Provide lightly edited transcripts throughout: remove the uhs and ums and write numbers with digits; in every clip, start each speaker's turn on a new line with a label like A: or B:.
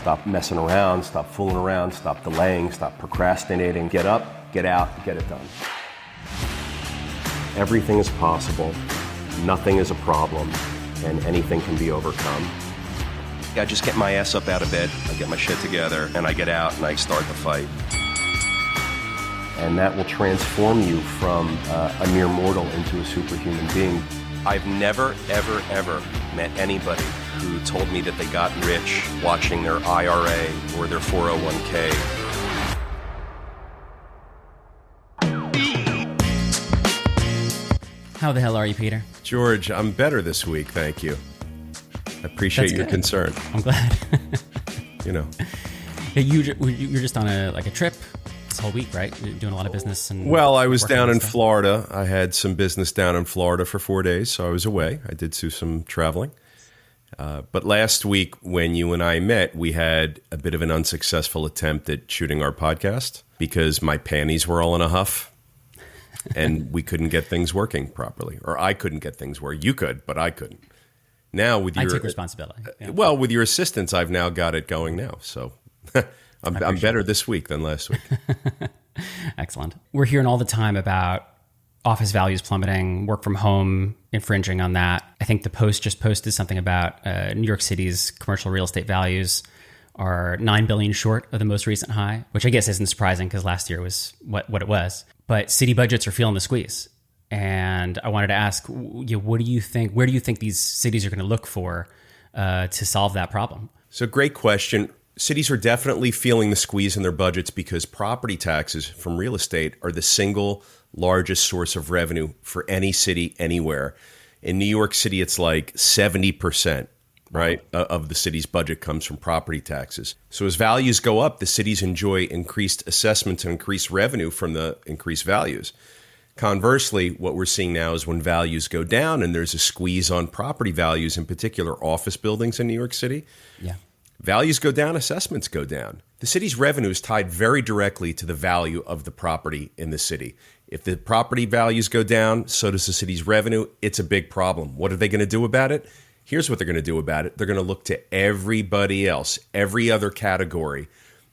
A: Stop messing around, stop fooling around, stop delaying, stop procrastinating. Get up, get out, get it done. Everything is possible, nothing is a problem, and anything can be overcome. I just get my ass up out of bed, I get my shit together, and I get out and I start the fight. And that will transform you from a mere mortal into a superhuman being. I've never, ever, ever met anybody who told me that they got rich watching their IRA or their 401k.
B: How the hell are you, Peter?
C: George, I'm better this week, thank you. I appreciate your concern.
B: I'm glad.
C: You know.
B: You're just on a trip this whole week, right? You're doing a lot of business.
C: Well, I was down in Florida. I had some business down in Florida for 4 days, so I was away. I did do some traveling. But last week, when you and I met, we had a bit of an unsuccessful attempt at shooting our podcast because my panties were all in a huff and we couldn't get things working properly. Or I couldn't get things working. You could, but I couldn't. Now, with your,
B: I take responsibility. Yeah.
C: Well, with your assistance, I've now got it going now. So I'm better this week than last week.
B: Excellent. We're hearing all the time about office values plummeting, work from home infringing on that. I think the Post just posted something about New York City's commercial real estate values are $9 billion short of the most recent high, which I guess isn't surprising because last year was what it was. But city budgets are feeling the squeeze. And I wanted to ask, what do you think? Where do you think these cities are going to look for to solve that problem?
C: So great question. Cities are definitely feeling the squeeze in their budgets because property taxes from real estate are the single largest source of revenue for any city anywhere. In New York City, it's like 70%, right, of the city's budget comes from property taxes. So as values go up, the cities enjoy increased assessments and increased revenue from the increased values. Conversely, what we're seeing now is when values go down and there's a squeeze on property values, in particular office buildings in New York City.
B: Yeah.
C: Values go down, assessments go down. The city's revenue is tied very directly to the value of the property in the city. If the property values go down, so does the city's revenue. It's a big problem. What are they going to do about it? Here's what they're going to do about it. They're going to look to everybody else, every other category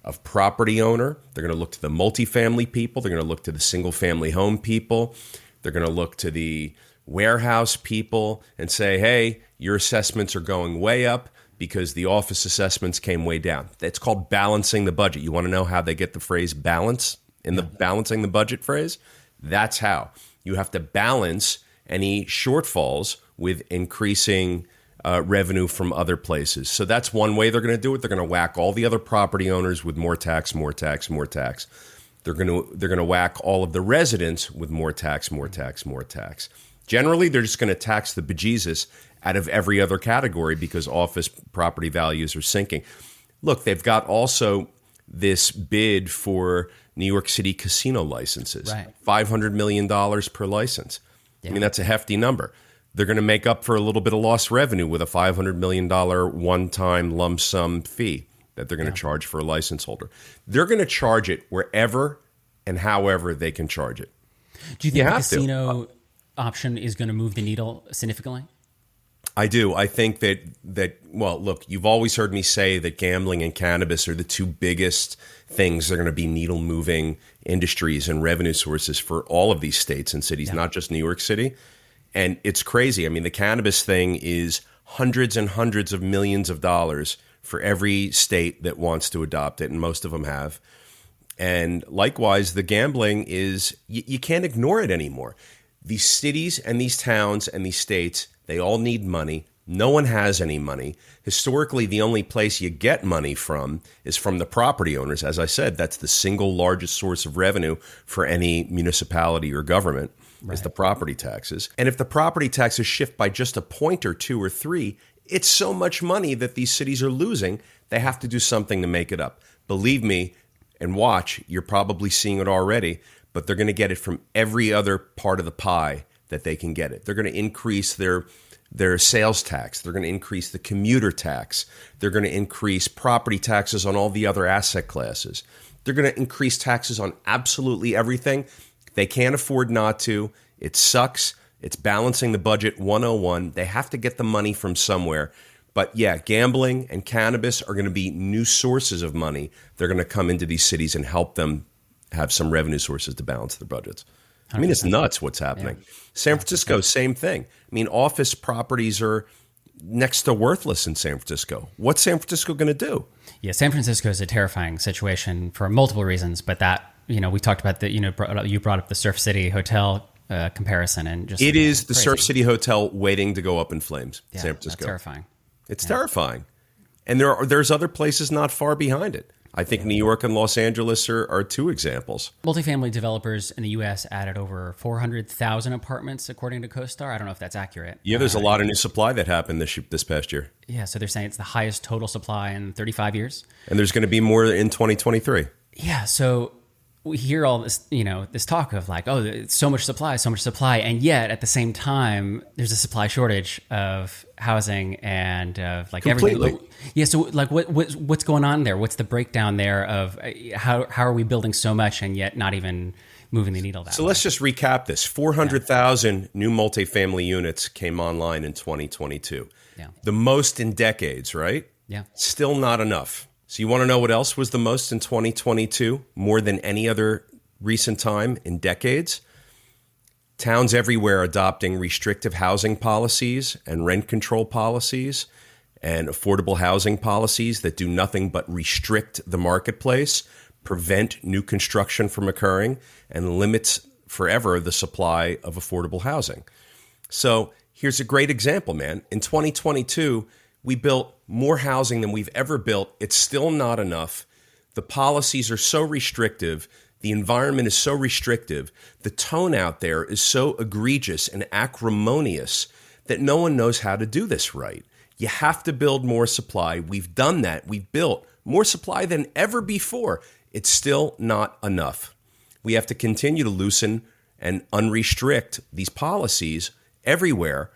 C: of property owner. They're going to look to the multifamily people. They're going to look to the single family home people. They're going to look to the warehouse people and say, hey, your assessments are going way up because the office assessments came way down. It's called balancing the budget. You want to know how they get the phrase balance in the balancing the budget phrase? That's how. You have to balance any shortfalls with increasing revenue from other places. So that's one way they're going to do it. They're going to whack all the other property owners with more tax, more tax, more tax. They're going to whack all of the residents with more tax, more tax, more tax. Generally, they're just going to tax the bejesus out of every other category because office property values are sinking. Look, they've got also this bid for New York City casino licenses,
B: right.
C: $500 million per license. Yeah. I mean, that's a hefty number. They're going to make up for a little bit of lost revenue with a $500 million one-time lump sum fee that they're going to charge for a license holder. They're going to charge it wherever and however they can charge it.
B: Do you think the casino option is going to move the needle significantly?
C: I do. I think that well, look, you've always heard me say that gambling and cannabis are the two biggest things that are going to be needle-moving industries and revenue sources for all of these states and cities, not just New York City. And it's crazy. I mean, the cannabis thing is hundreds and hundreds of millions of dollars for every state that wants to adopt it, and most of them have. And likewise, the gambling is, you can't ignore it anymore. These cities and these towns and these states, they all need money. No one has any money. Historically, the only place you get money from is from the property owners. As I said, that's the single largest source of revenue for any municipality or government. Right. Is the property taxes. And if the property taxes shift by just a point or two or three, it's so much money that these cities are losing, they have to do something to make it up. Believe me and watch, you're probably seeing it already, but they're going to get it from every other part of the pie that they can get it. They're going to increase their sales tax. They're going to increase the commuter tax. They're going to increase property taxes on all the other asset classes. They're going to increase taxes on absolutely everything. They can't afford not to. It sucks. It's balancing the budget 101. They have to get the money from somewhere. But yeah, gambling and cannabis are going to be new sources of money. They're going to come into these cities and help them have some revenue sources to balance their budgets. I mean, it's nuts what's happening. Yeah. San Francisco, same thing. I mean, office properties are next to worthless in San Francisco. What's San Francisco going to do?
B: Yeah, San Francisco is a terrifying situation for multiple reasons, but that, we talked about the, you brought up the Surf City Hotel comparison, and just
C: it is the crazy. Surf City Hotel waiting to go up in flames.
B: Yeah,
C: San Francisco,
B: that's terrifying.
C: It's terrifying, and there's other places not far behind it. I think New York and Los Angeles are two examples.
B: Multifamily developers in the U.S. added over 400,000 apartments, according to CoStar. I don't know if that's accurate.
C: Yeah, there's a lot of new supply that happened this past year.
B: Yeah, so they're saying it's the highest total supply in 35 years.
C: And there's going to be more in 2023.
B: Yeah, so we hear all this, this talk of like, oh, it's so much supply, and yet at the same time, there's a supply shortage of housing and like
C: completely.
B: Everything. Yeah, so like what's going on there? What's the breakdown there of how are we building so much and yet not even moving the needle that
C: So
B: way?
C: let's just recap this. 400,000 new multifamily units came online in 2022.
B: Yeah.
C: The most in decades, right?
B: Yeah.
C: Still not enough. So you want to know what else was the most in 2022, more than any other recent time in decades? Towns everywhere adopting restrictive housing policies and rent control policies and affordable housing policies that do nothing but restrict the marketplace, prevent new construction from occurring, and limits forever the supply of affordable housing. So here's a great example, man. In 2022, we built more housing than we've ever built. It's still not enough. The policies are so restrictive. The environment is so restrictive. The tone out there is so egregious and acrimonious that no one knows how to do this right. You have to build more supply. We've done that. We've built more supply than ever before. It's still not enough. We have to continue to loosen and unrestrict these policies everywhere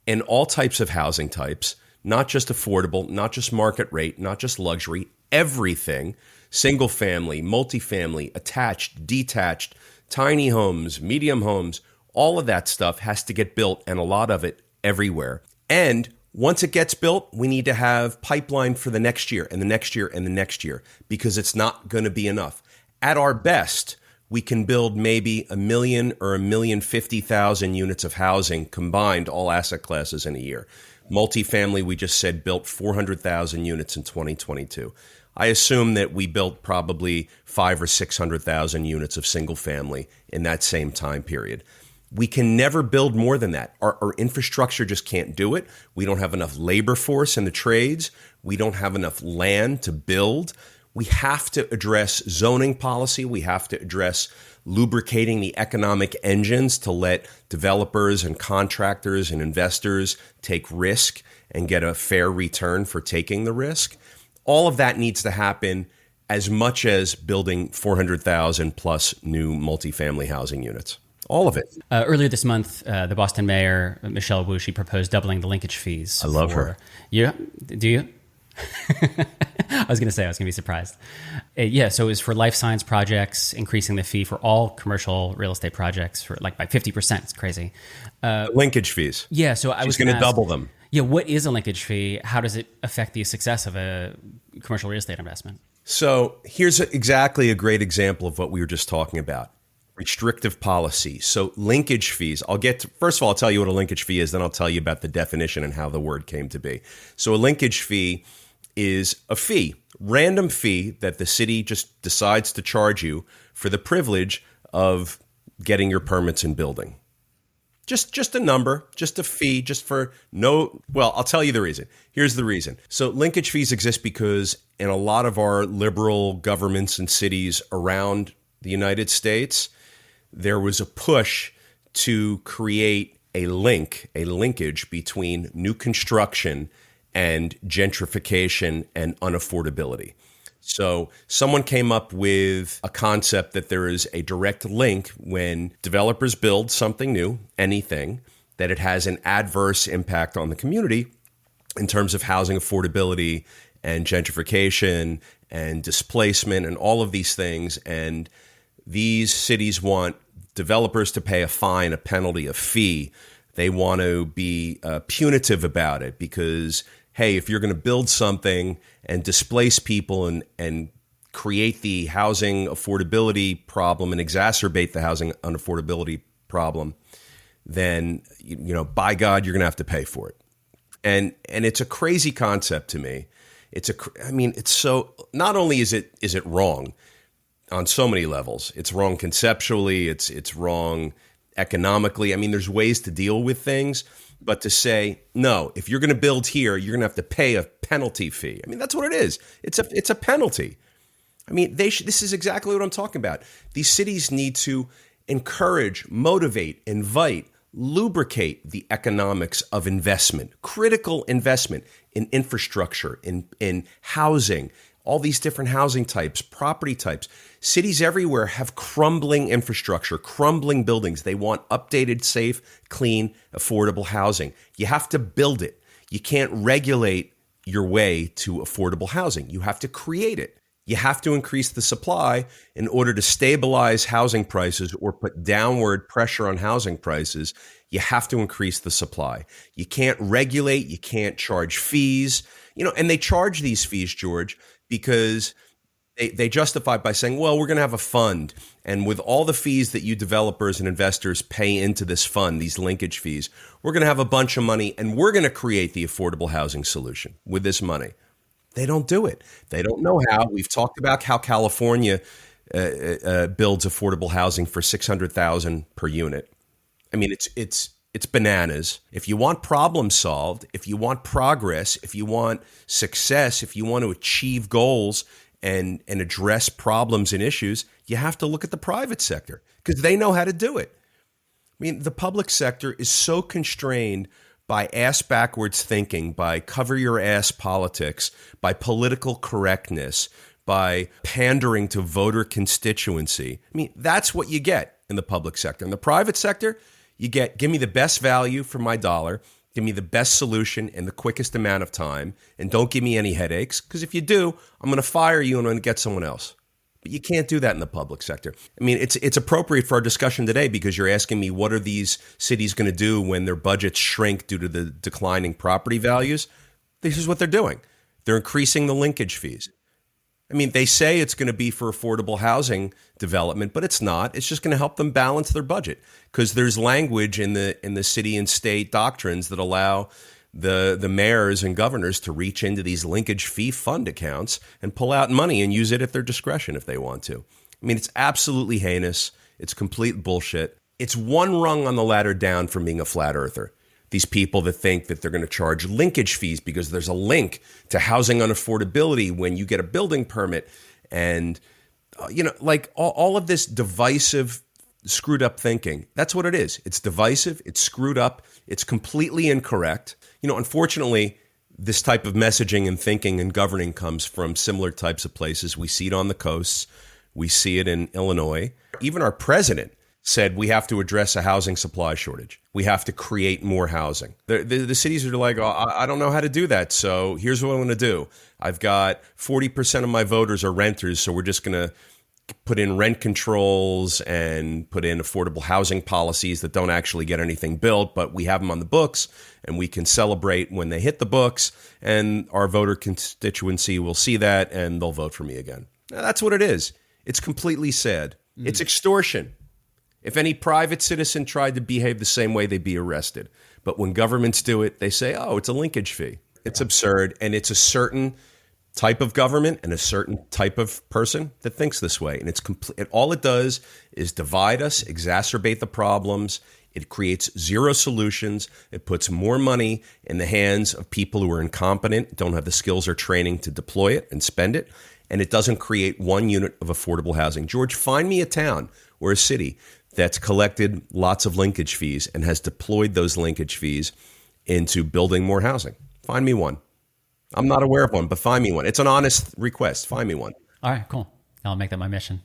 C: in all types of housing types, not just affordable, not just market rate, not just luxury, everything. Single family, multifamily, attached, detached, tiny homes, medium homes, all of that stuff has to get built, and a lot of it everywhere. And once it gets built, we need to have pipeline for the next year and the next year and the next year, because it's not going to be enough. At our best, we can build maybe 1 million or 1,050,000 units of housing combined, all asset classes, in a year. Multifamily, we just said, built 400,000 units in 2022. I assume that we built probably 500,000 or 600,000 units of single family in that same time period. We can never build more than that. Our infrastructure just can't do it. We don't have enough labor force in the trades. We don't have enough land to build. We have to address zoning policy. We have to address lubricating the economic engines to let developers and contractors and investors take risk and get a fair return for taking the risk. All of that needs to happen, as much as building 400,000 plus new multifamily housing units. All of it.
B: Earlier this month, the Boston mayor, Michelle Wu, she proposed doubling the linkage fees.
C: I love her.
B: Yeah, do you? I was going to be surprised. Yeah, so it was for life science projects, increasing the fee for all commercial real estate projects for like by 50%. It's crazy.
C: Linkage fees.
B: Yeah, so
C: She's going to double them.
B: Yeah, what is a linkage fee? How does it affect the success of a commercial real estate investment?
C: So here's exactly a great example of what we were just talking about. Restrictive policy. So linkage fees, first of all, I'll tell you what a linkage fee is, then I'll tell you about the definition and how the word came to be. So a linkage fee is a fee, random fee that the city just decides to charge you for the privilege of getting your permits and building. Just a number, just a fee, I'll tell you the reason. Here's the reason. So linkage fees exist because in a lot of our liberal governments and cities around the United States, there was a push to create a linkage between new construction and gentrification and unaffordability. So someone came up with a concept that there is a direct link when developers build something new, anything, that it has an adverse impact on the community in terms of housing affordability and gentrification and displacement and all of these things. And these cities want developers to pay a fine, a penalty, a fee. They want to be punitive about it because, hey, if you're going to build something and displace people and create the housing affordability problem and exacerbate the housing unaffordability problem, then, by God, you're going to have to pay for it. And it's a crazy concept to me. It's so, not only is it wrong on so many levels, it's wrong conceptually, it's wrong economically. I mean, there's ways to deal with things, but to say, no, if you're going to build here, you're going to have to pay a penalty fee. I mean, that's what it is. It's a penalty. I mean, this is exactly what I'm talking about. These cities need to encourage, motivate, invite, lubricate the economics of investment, critical investment in infrastructure, in housing, all these different housing types, property types. Cities everywhere have crumbling infrastructure, crumbling buildings. They want updated, safe, clean, affordable housing. You have to build it. You can't regulate your way to affordable housing. You have to create it. You have to increase the supply in order to stabilize housing prices or put downward pressure on housing prices. You have to increase the supply. You can't regulate. You can't charge fees. And they charge these fees, George, because they justify it by saying, well, we're going to have a fund. And with all the fees that you developers and investors pay into this fund, these linkage fees, we're going to have a bunch of money and we're going to create the affordable housing solution with this money. They don't do it. They don't know how. We've talked about how California builds affordable housing for $600,000 per unit. I mean, it's bananas. If you want problems solved, if you want progress, if you want success, if you want to achieve goals and address problems and issues, you have to look at the private sector because they know how to do it. I mean, the public sector is so constrained by ass backwards thinking, by cover your ass politics, by political correctness, by pandering to voter constituency. I mean, that's what you get in the public sector. In the private sector, you get, give me the best value for my dollar, give me the best solution in the quickest amount of time, and don't give me any headaches, because if you do, I'm going to fire you and I'm going to get someone else. But you can't do that in the public sector. I mean, it's appropriate for our discussion today because you're asking me what are these cities going to do when their budgets shrink due to the declining property values? This is what they're doing. They're increasing the linkage fees. I mean, they say it's going to be for affordable housing development, but it's not. It's just going to help them balance their budget because there's language in the city and state doctrines that allow the mayors and governors to reach into these linkage fee fund accounts and pull out money and use it at their discretion if they want to. I mean, it's absolutely heinous. It's complete bullshit. It's one rung on the ladder down from being a flat earther. These people that think that they're going to charge linkage fees because there's a link to housing unaffordability when you get a building permit. And, like all of this divisive, screwed up thinking. That's what it is. It's divisive. It's screwed up. It's completely incorrect. Unfortunately, this type of messaging and thinking and governing comes from similar types of places. We see it on the coasts. We see it in Illinois. Even our president said we have to address a housing supply shortage. We have to create more housing. The cities are like, oh, I don't know how to do that. So here's what I'm going to do. I've got 40% of my voters are renters. So we're just going to put in rent controls and put in affordable housing policies that don't actually get anything built, but we have them on the books and we can celebrate when they hit the books and our voter constituency will see that and they'll vote for me again. Now, that's what it is. It's completely sad. It's extortion. If any private citizen tried to behave the same way, they'd be arrested. But when governments do it, they say, oh, it's a linkage fee. It's absurd. And it's a certain type of government and a certain type of person that thinks this way. And it's complete. All it does is divide us, exacerbate the problems. It creates zero solutions. It puts more money in the hands of people who are incompetent, don't have the skills or training to deploy it and spend it. And it doesn't create one unit of affordable housing. George, find me a town or a city that's collected lots of linkage fees and has deployed those linkage fees into building more housing. Find me one. I'm not aware of one, but find me one. It's an honest request. Find me one.
B: All right, cool. I'll make that my mission.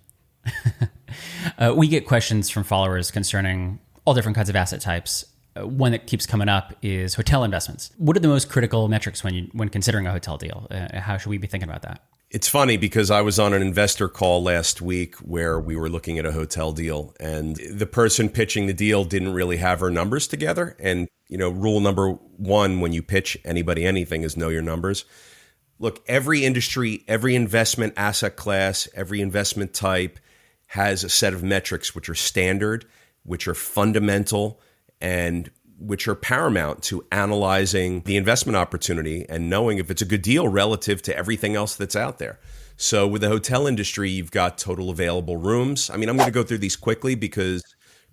B: We get questions from followers concerning all different kinds of asset types. One that keeps coming up is hotel investments. What are the most critical metrics when considering a hotel deal? How should we be thinking about that?
C: It's funny because I was on an investor call last week where we were looking at a hotel deal, and the person pitching the deal didn't really have her numbers together. And, rule number one when you pitch anybody anything is know your numbers. Look, every industry, every investment asset class, every investment type has a set of metrics which are standard, which are fundamental, and which are paramount to analyzing the investment opportunity and knowing if it's a good deal relative to everything else that's out there. So with the hotel industry, you've got total available rooms. I mean, I'm going to go through these quickly because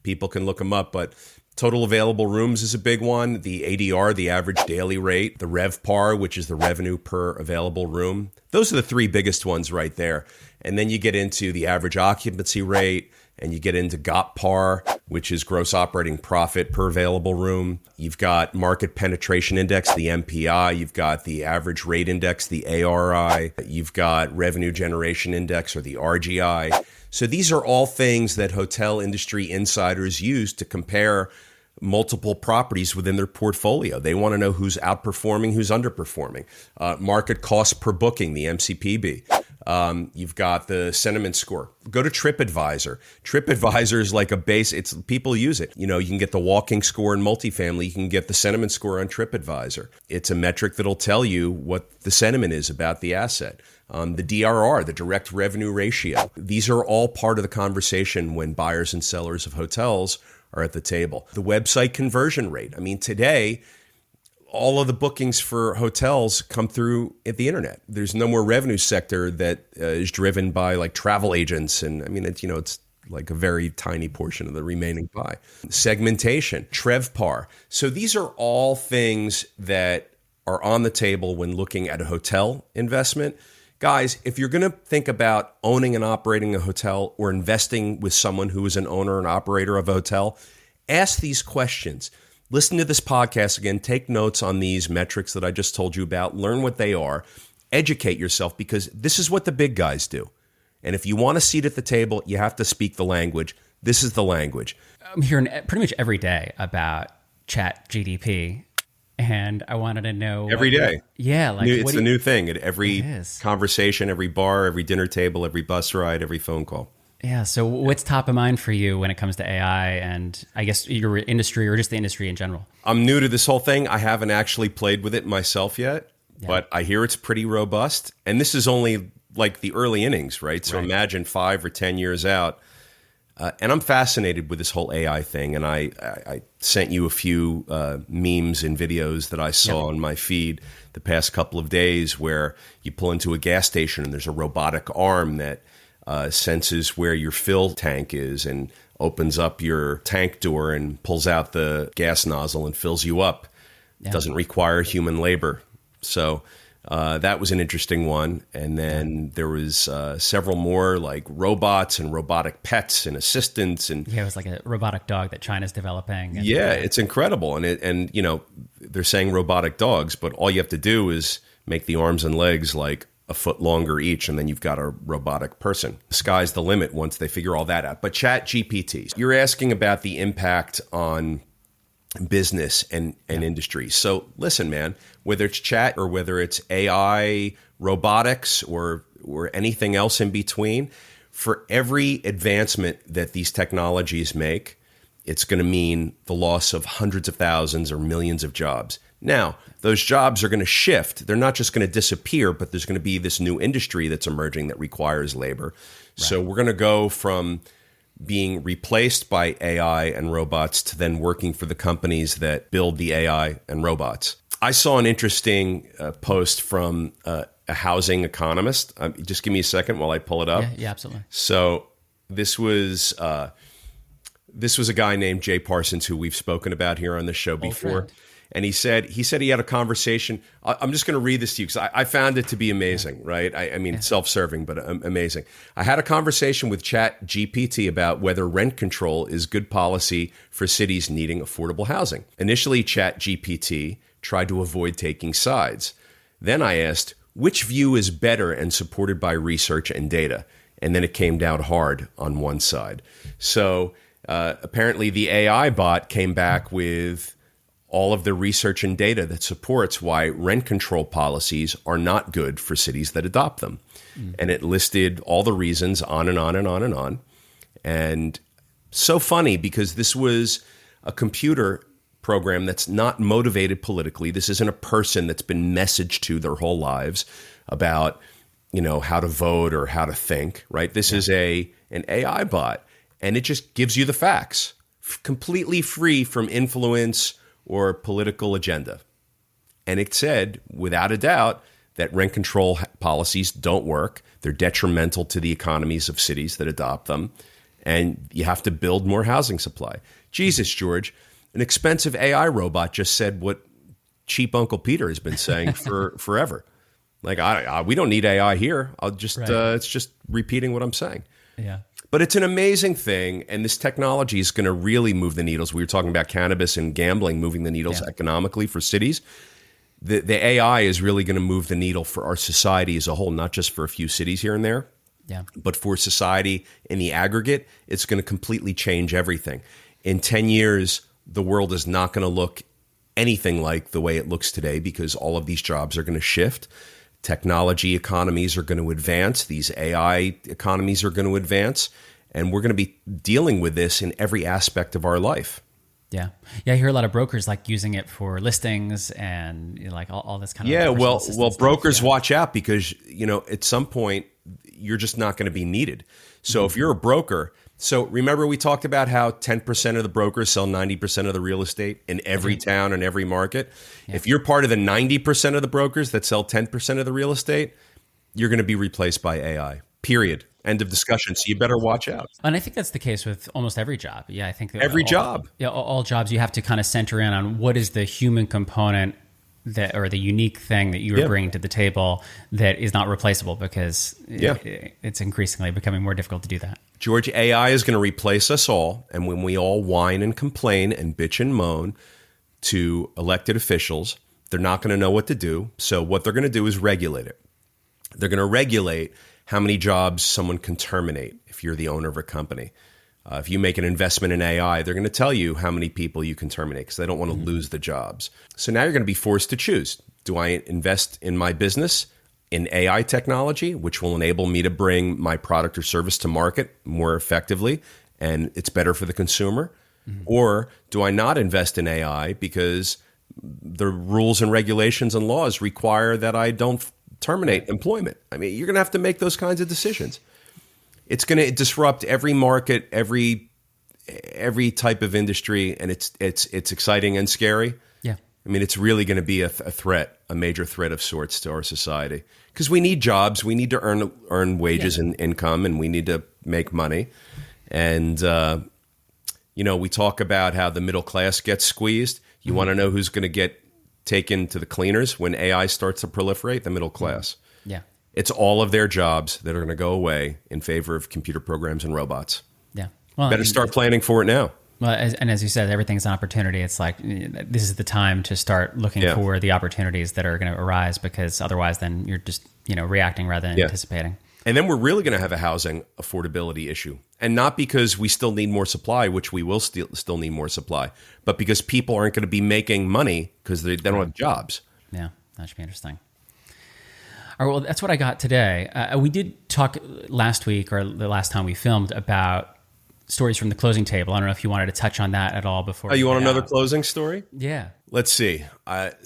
C: people can look them up, but total available rooms is a big one. The ADR, the average daily rate, the RevPAR, which is the revenue per available room. Those are the three biggest ones right there. And then you get into the average occupancy rate, and you get into GOPPAR, which is gross operating profit per available room. You've got market penetration index, the MPI. You've got the average rate index, the ARI. You've got revenue generation index, or the RGI. So these are all things that hotel industry insiders use to compare multiple properties within their portfolio. They want to know who's outperforming, who's underperforming. Market cost per booking, the MCPB. You've got the sentiment score. Go to TripAdvisor. TripAdvisor is like a base. It's people use it. You can get the walking score in multifamily. You can get the sentiment score on TripAdvisor. It's a metric that'll tell you what the sentiment is about the asset. The DRR, the direct revenue ratio. These are all part of the conversation when buyers and sellers of hotels are at the table. The website conversion rate. I mean, today, all of the bookings for hotels come through at the internet. There's no more revenue sector that is driven by like travel agents. And I mean, it's like a very tiny portion of the remaining pie. Segmentation, TrevPAR. So these are all things that are on the table when looking at a hotel investment. Guys, if you're going to think about owning and operating a hotel or investing with someone who is an owner and operator of a hotel, ask these questions. Listen to this podcast again. Take notes on these metrics that I just told you about. Learn what they are. Educate yourself, because this is what the big guys do. And if you want a seat at the table, you have to speak the language. This is the language.
B: I'm hearing pretty much every day about Chat GDP. And I wanted to know
C: every day.
B: It's
C: the new thing at every conversation, every bar, every dinner table, every bus ride, every phone call.
B: Yeah. So what's top of mind for you when it comes to AI and I guess your industry or just the industry in general?
C: I'm new to this whole thing. I haven't actually played with it myself yet, but I hear it's pretty robust. And this is only like the early innings, right? So imagine 5 or 10 years out. And I'm fascinated with this whole AI thing. And I sent you a few memes and videos that I saw on my feed the past couple of days where you pull into a gas station and there's a robotic arm that senses where your fill tank is and opens up your tank door and pulls out the gas nozzle and fills you up. It doesn't require human labor. So that was an interesting one. And then there was several more like robots and robotic pets and assistants. And
B: it was like a robotic dog that China's developing.
C: It's incredible. And they're saying robotic dogs, but all you have to do is make the arms and legs like a foot longer each, and then you've got a robotic person. The sky's the limit once they figure all that out. But Chat GPT, you're asking about the impact on business and industry. So listen, man, whether it's chat or whether it's AI, robotics, or anything else in between, for every advancement that these technologies make, it's going to mean the loss of hundreds of thousands or millions of jobs. Now, those jobs are going to shift. They're not just going to disappear, but there's going to be this new industry that's emerging that requires labor. Right. So we're going to go from being replaced by AI and robots to then working for the companies that build the AI and robots. I saw an interesting post from a housing economist. Just give me a second while I pull it up.
B: Yeah, absolutely.
C: So this was a guy named Jay Parsons who we've spoken about here on the show before. Friend. And he said he had a conversation. I'm just going to read this to you because I found it to be amazing, right? I mean, self-serving, but amazing. I had a conversation with Chat GPT about whether rent control is good policy for cities needing affordable housing. Initially, Chat GPT tried to avoid taking sides. Then I asked, which view is better and supported by research and data? And then it came down hard on one side. So apparently the AI bot came back with all of the research and data that supports why rent control policies are not good for cities that adopt them. And it listed all the reasons on and on and on and on. And so funny because this was a computer program that's not motivated politically. This isn't a person that's been messaged to their whole lives about, how to vote or how to think, right? This is an AI bot, and it just gives you the facts, completely free from influence or political agenda. And it said, without a doubt, that rent control policies don't work. They're detrimental to the economies of cities that adopt them. And you have to build more housing supply. Jesus, George, an expensive AI robot just said what cheap Uncle Peter has been saying for forever. Like, we don't need AI here. It's just repeating what I'm saying.
B: Yeah.
C: But it's an amazing thing, and this technology is going to really move the needles. We were talking about cannabis and gambling moving the needles economically for cities. The AI is really going to move the needle for our society as a whole, not just for a few cities here and there, but for society in the aggregate. It's going to completely change everything. In 10 years, the world is not going to look anything like the way it looks today because all of these jobs are going to shift. Technology economies are going to advance. These AI economies are going to advance. And we're going to be dealing with this in every aspect of our life.
B: Yeah. I hear a lot of brokers like using it for listings and like all this kind of
C: well,
B: stuff.
C: brokers watch out because at some point you're just not going to be needed. So if you're a broker, so remember we talked about how 10% of the brokers sell 90% of the real estate in every town and every market. Yeah. If you're part of the 90% of the brokers that sell 10% of the real estate, you're going to be replaced by AI. Period. End of discussion. So you better watch out.
B: And I think that's the case with almost every job. Yeah, I think that
C: every job.
B: Yeah, all jobs you have to kind of center in on what is the human component or the unique thing that you are bringing to the table that is not replaceable because it's increasingly becoming more difficult to do that.
C: George, AI is going to replace us all. And when we all whine and complain and bitch and moan to elected officials, they're not going to know what to do. So what they're going to do is regulate it. They're going to regulate how many jobs someone can terminate if you're the owner of a company. If you make an investment in AI, they're going to tell you how many people you can terminate because they don't want to lose the jobs. So now you're going to be forced to choose. Do I invest in my business in AI technology, which will enable me to bring my product or service to market more effectively, and it's better for the consumer? Or do I not invest in AI because the rules and regulations and laws require that I don't terminate employment? I mean, you're going to have to make those kinds of decisions. It's going to disrupt every market, every type of industry, and it's exciting and scary. Yeah, I mean, it's really going to be a threat, a major threat of sorts to our society because we need jobs, we need to earn wages and income, and we need to make money. And we talk about how the middle class gets squeezed. You want to know who's going to get taken to the cleaners when AI starts to proliferate? The middle class. Yeah. It's all of their jobs that are going to go away in favor of computer programs and robots. Yeah. Well, better start planning for it now.
B: Well, as you said, everything's an opportunity. It's like this is the time to start looking for the opportunities that are going to arise because otherwise then you're just reacting rather than anticipating.
C: And then we're really going to have a housing affordability issue. And not because we still need more supply, which we will still need more supply, but because people aren't going to be making money because they don't have jobs.
B: Yeah, that should be interesting. All right, well, that's what I got today. We did talk last week or the last time we filmed about stories from the closing table. I don't know if you wanted to touch on that at all before.
C: Oh, you want another closing story?
B: Yeah.
C: Let's see.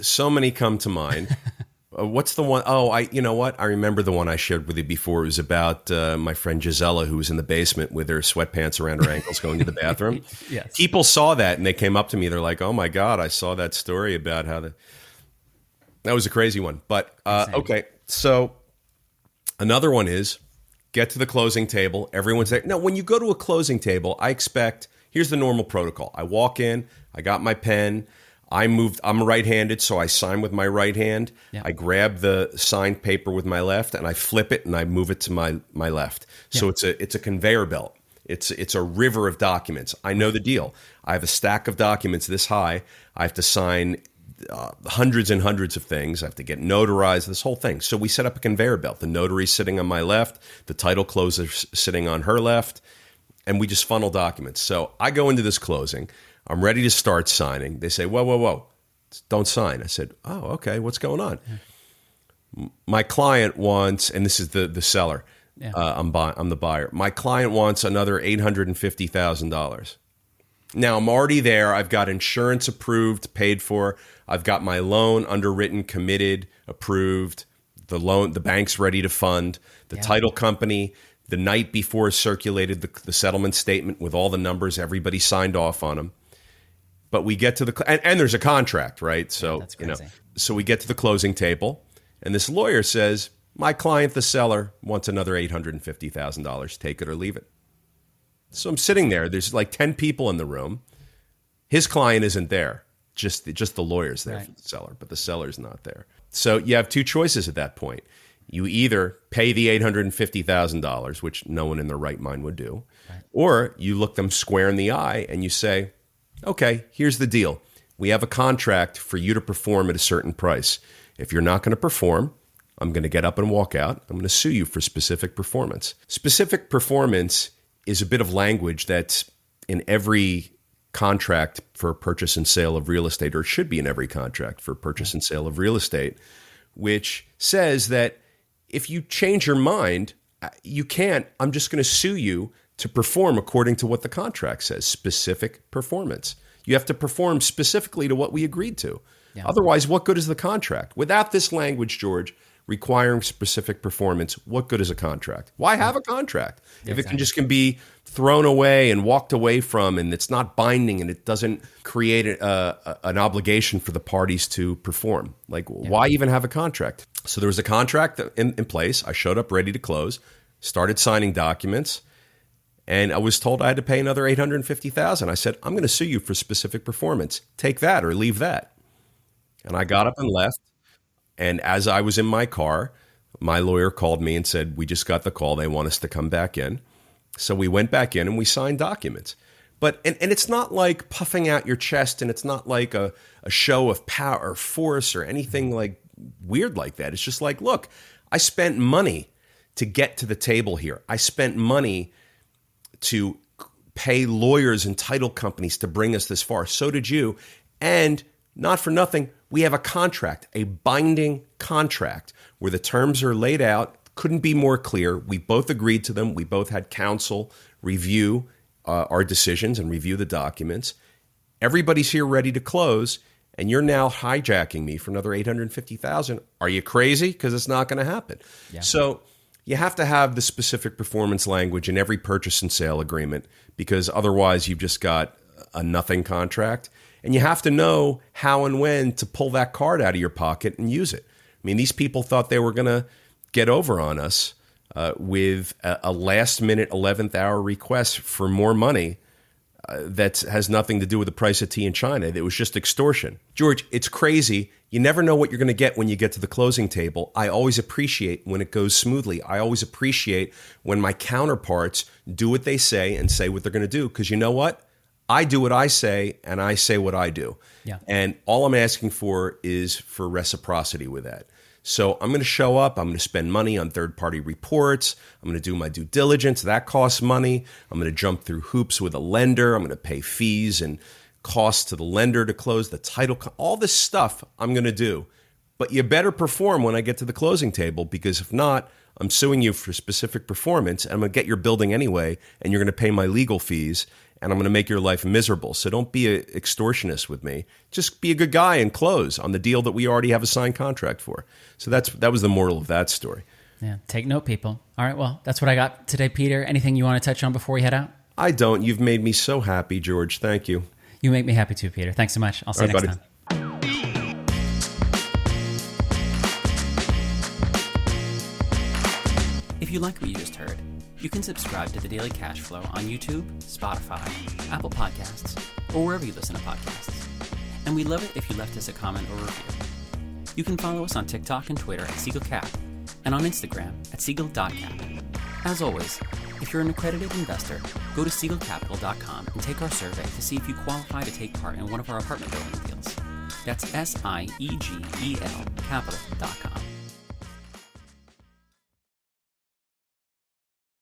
C: So many come to mind. What's the one? Oh, you know what? I remember the one I shared with you before. It was about my friend Gisela, who was in the basement with her sweatpants around her ankles going to the bathroom. Yes. People saw that and they came up to me. They're like, oh my God, I saw that story about how that was a crazy one. But okay. So another one is get to the closing table. Everyone's there. Now, when you go to a closing table, I expect, here's the normal protocol. I walk in, I got my pen. I'm right-handed, so I sign with my right hand. Yep. I grab the signed paper with my left, and I flip it, and I move it to my left. Yep. So it's a conveyor belt. It's a river of documents. I know the deal. I have a stack of documents this high. I have to sign hundreds and hundreds of things. I have to get notarized, this whole thing. So we set up a conveyor belt. The notary's sitting on my left. The title closer's sitting on her left. And we just funnel documents. So I go into this closing. I'm ready to start signing. They say, whoa, whoa, whoa, don't sign. I said, oh, okay, what's going on? My client wants, and this is the seller. Yeah. I'm the buyer. My client wants another $850,000. Now I'm already there. I've got insurance approved, paid for. I've got my loan underwritten, committed, approved. The bank's ready to fund. The title company, the night before, circulated the settlement statement with all the numbers. Everybody signed off on them. But we get to and there's a contract, right? So
B: that's crazy.
C: So we get to the closing table, and this lawyer says, my client, the seller, wants another $850,000. Take it or leave it. So I'm sitting there. There's like 10 people in the room. His client isn't there. Just the lawyer's there for the seller, but the seller's not there. So you have two choices at that point. You either pay the $850,000, which no one in their right mind would do, or you look them square in the eye and you say, okay, here's the deal. We have a contract for you to perform at a certain price. If you're not going to perform, I'm going to get up and walk out. I'm going to sue you for specific performance. Specific performance is a bit of language that's in every contract for purchase and sale of real estate, or it should be in every contract for purchase and sale of real estate, which says that if you change your mind, you can't, I'm just going to sue you to perform according to what the contract says, specific performance. You have to perform specifically to what we agreed to. Yeah. Otherwise, what good is the contract? Without this language, George, requiring specific performance, what good is a contract? Why have a contract if it can be thrown away and walked away from, and it's not binding and it doesn't create an obligation for the parties to perform? Why even have a contract? So there was a contract in place. I showed up ready to close, started signing documents, and I was told I had to pay another $850,000. I said, I'm going to sue you for specific performance. Take that or leave that. And I got up and left. And as I was in my car, my lawyer called me and said, we just got the call. They want us to come back in. So we went back in and we signed documents. But and it's not like puffing out your chest, and it's not like a show of power or force or anything like weird like that. It's just like, look, I spent money to get to the table here. I spent money to pay lawyers and title companies to bring us this far. So did you. And not for nothing, we have a contract, a binding contract where the terms are laid out. Couldn't be more clear. We both agreed to them. We both had counsel review our decisions and review the documents. Everybody's here ready to close, and you're now hijacking me for another $850,000. Are you crazy? Because it's not going to happen. Yeah. So you have to have the specific performance language in every purchase and sale agreement, because otherwise you've just got a nothing contract. And you have to know how and when to pull that card out of your pocket and use it. I mean, these people thought they were going to get over on us with a last-minute 11th hour request for more money that has nothing to do with the price of tea in China. It was just extortion. George, it's crazy. You never know what you're going to get when you get to the closing table. I always appreciate when it goes smoothly. I always appreciate when my counterparts do what they say and say what they're going to do, because you know what? I do what I say, and I say what I do. Yeah. And all I'm asking for is for reciprocity with that. So I'm going to show up. I'm going to spend money on third-party reports. I'm going to do my due diligence. That costs money. I'm going to jump through hoops with a lender. I'm going to pay fees and costs to the lender to close the title. All this stuff I'm going to do. But you better perform when I get to the closing table, because if not, I'm suing you for specific performance, and I'm going to get your building anyway, and you're going to pay my legal fees, and I'm going to make your life miserable. So don't be an extortionist with me. Just be a good guy and close on the deal that we already have a signed contract for. So that was the moral of that story.
B: Yeah, take note, people. All right, well, that's what I got today, Peter. Anything you want to touch on before we head out?
C: I don't. You've made me so happy, George. Thank you.
B: You make me happy too, Peter. Thanks so much. I'll see you next time. If you like what you just heard, you can subscribe to The Daily Cash Flow on YouTube, Spotify, Apple Podcasts, or wherever you listen to podcasts. And we'd love it if you left us a comment or review. You can follow us on TikTok and Twitter at SiegelCap, and on Instagram at Siegel.cap. As always, if you're an accredited investor, go to SiegelCapital.com and take our survey to see if you qualify to take part in one of our apartment building deals. That's SIEGEL Capital.com.